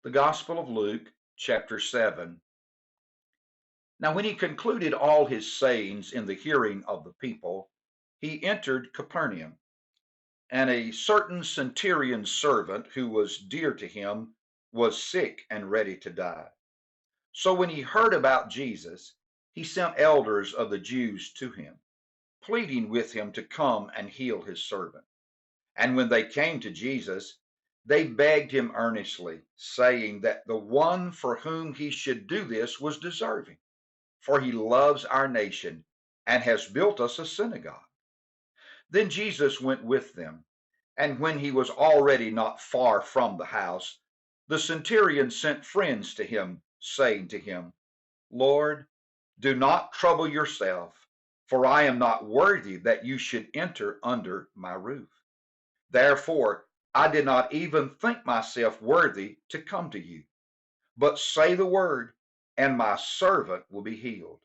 The Gospel of Luke, chapter 7. Now, when he concluded all his sayings in the hearing of the people, he entered Capernaum. And a certain centurion's servant who was dear to him was sick and ready to die. So when he heard about Jesus, he sent elders of the Jews to him, pleading with him to come and heal his servant. And when they came to Jesus, they begged him earnestly, saying that the one for whom he should do this was deserving, for he loves our nation and has built us a synagogue. Then Jesus went with them, and when he was already not far from the house, the centurion sent friends to him, saying to him, Lord, do not trouble yourself, for I am not worthy that you should enter under my roof. Therefore, I did not even think myself worthy to come to you. But say the word, and my servant will be healed.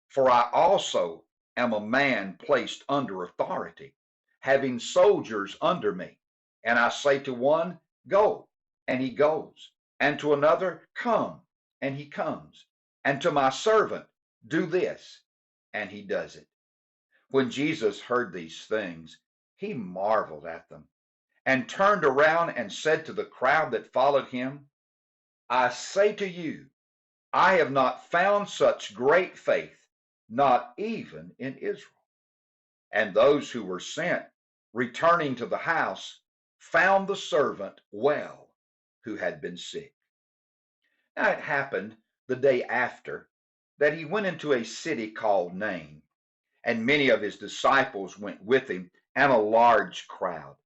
For I also am a man placed under authority, having soldiers under me. And I say to one, Go, and he goes, and to another, Come, and he comes, and to my servant, Do this, and he does it. When Jesus heard these things, he marveled at them, and turned around and said to the crowd that followed him, I say to you, I have not found such great faith, not even in Israel. And those who were sent, returning to the house, found the servant well who had been sick. Now it happened the day after that he went into a city called Nain, and many of his disciples went with him, and a large crowd.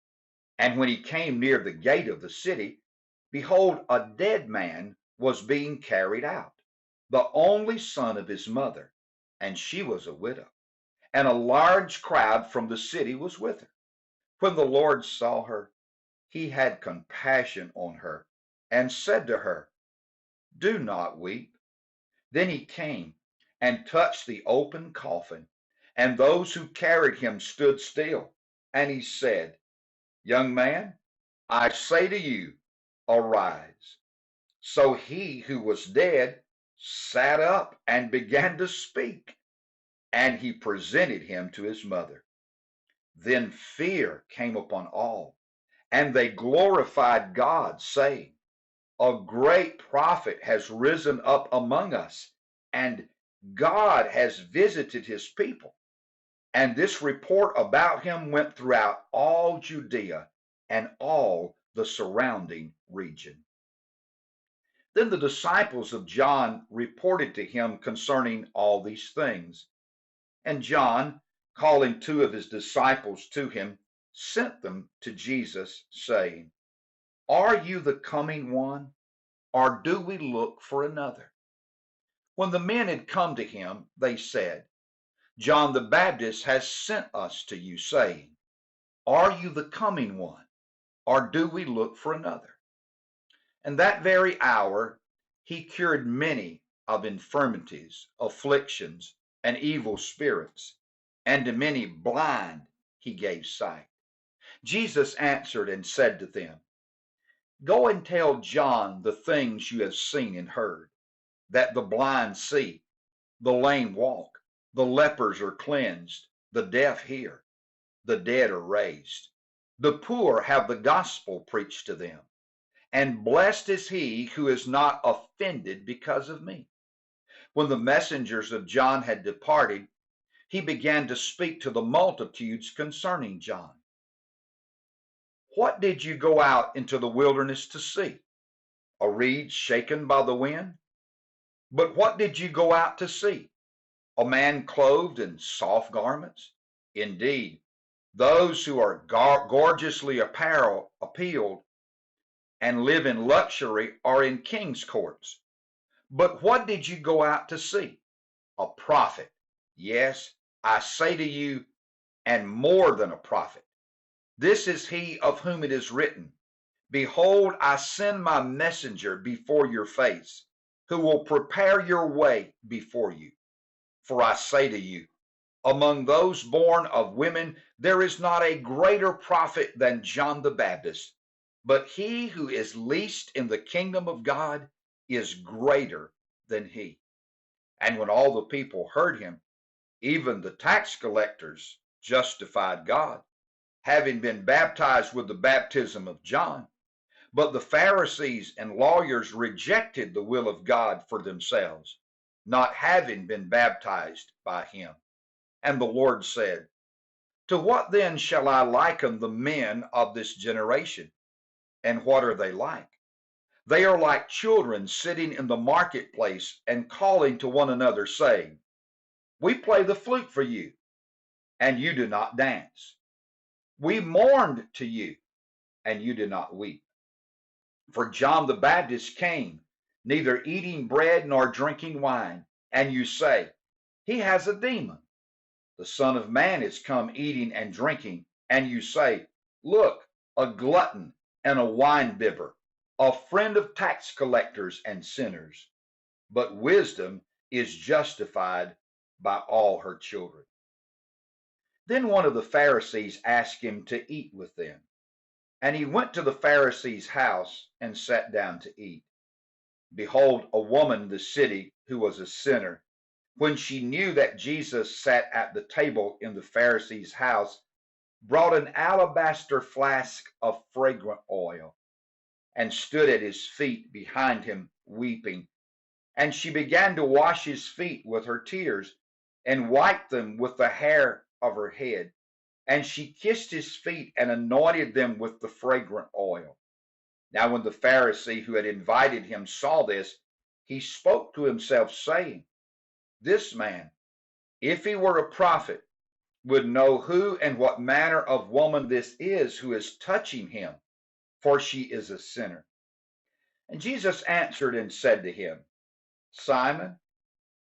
And when he came near the gate of the city, behold, a dead man was being carried out, the only son of his mother, and she was a widow. And a large crowd from the city was with her. When the Lord saw her, he had compassion on her, and said to her, Do not weep. Then he came and touched the open coffin, and those who carried him stood still. And he said, Young man, I say to you, arise. So he who was dead sat up and began to speak, and he presented him to his mother. Then fear came upon all, and they glorified God, saying, A great prophet has risen up among us, and God has visited his people. And this report about him went throughout all Judea and all the surrounding region. Then the disciples of John reported to him concerning all these things. And John, calling two of his disciples to him, sent them to Jesus, saying, Are you the coming one, or do we look for another? When the men had come to him, they said, John the Baptist has sent us to you, saying, Are you the coming one, or do we look for another? And that very hour he cured many of infirmities, afflictions, and evil spirits, and to many blind he gave sight. Jesus answered and said to them, Go and tell John the things you have seen and heard, that the blind see, the lame walk, the lepers are cleansed, the deaf hear, the dead are raised, the poor have the gospel preached to them, and blessed is he who is not offended because of me. When the messengers of John had departed, he began to speak to the multitudes concerning John. What did you go out into the wilderness to see? A reed shaken by the wind? But what did you go out to see? A man clothed in soft garments? Indeed, those who are gorgeously appealed and live in luxury are in king's courts. But what did you go out to see? A prophet. Yes, I say to you, and more than a prophet. This is he of whom it is written, Behold, I send my messenger before your face, who will prepare your way before you. For I say to you, among those born of women, there is not a greater prophet than John the Baptist. but he who is least in the kingdom of God is greater than he. And when all the people heard him, even the tax collectors justified God, having been baptized with the baptism of John. But the Pharisees and lawyers rejected the will of God for themselves, not having been baptized by him. And the Lord said, to what then shall I liken the men of this generation? And what are they like? They are like children sitting in the marketplace and calling to one another, saying, we play the flute for you, and you do not dance. We mourned to you, and you did not weep. For John the Baptist came, neither eating bread nor drinking wine, and you say, he has a demon. The Son of Man is come eating and drinking, and you say, look, a glutton and a winebibber, a friend of tax collectors and sinners. But wisdom is justified by all her children. Then one of the Pharisees asked him to eat with them. And he went to the Pharisee's house and sat down to eat. Behold, a woman in the city who was a sinner, when she knew that Jesus sat at the table in the Pharisee's house, brought an alabaster flask of fragrant oil, and stood at his feet behind him, weeping. And she began to wash his feet with her tears, and wiped them with the hair of her head. And she kissed his feet and anointed them with the fragrant oil. Now when the Pharisee who had invited him saw this, he spoke to himself, saying, this man, if he were a prophet, would know who and what manner of woman this is who is touching him, for she is a sinner. And Jesus answered and said to him, Simon,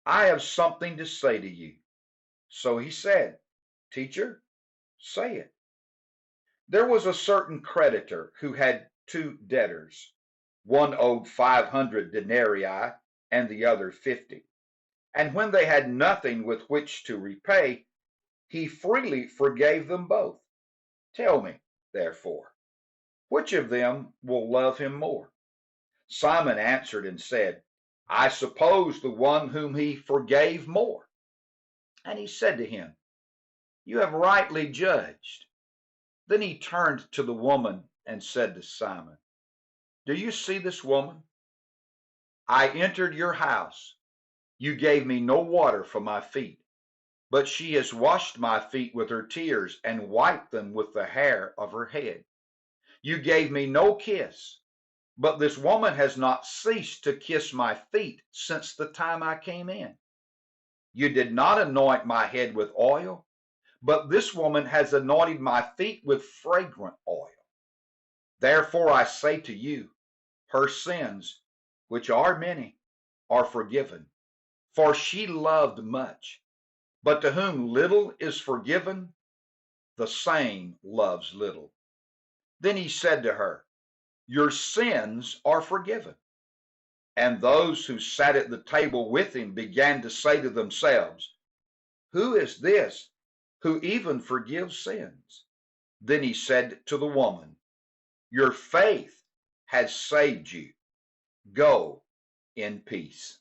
I have something to say to you. So he said, Teacher, say it. There was a certain creditor who had two debtors. One owed 500 denarii and the other 50. And when they had nothing with which to repay, he freely forgave them both. Tell me, therefore, which of them will love him more? Simon answered and said, I suppose the one whom he forgave more. And he said to him, you have rightly judged. Then he turned to the woman and said to Simon, do you see this woman? I entered your house. You gave me no water for my feet, but she has washed my feet with her tears and wiped them with the hair of her head. You gave me no kiss, but this woman has not ceased to kiss my feet since the time I came in. You did not anoint my head with oil, but this woman has anointed my feet with fragrant oil. Therefore I say to you, her sins, which are many, are forgiven, for she loved much. But to whom little is forgiven, the same loves little. Then he said to her, your sins are forgiven. And those who sat at the table with him began to say to themselves, who is this who even forgives sins? Then he said to the woman, your faith has saved you. Go in peace.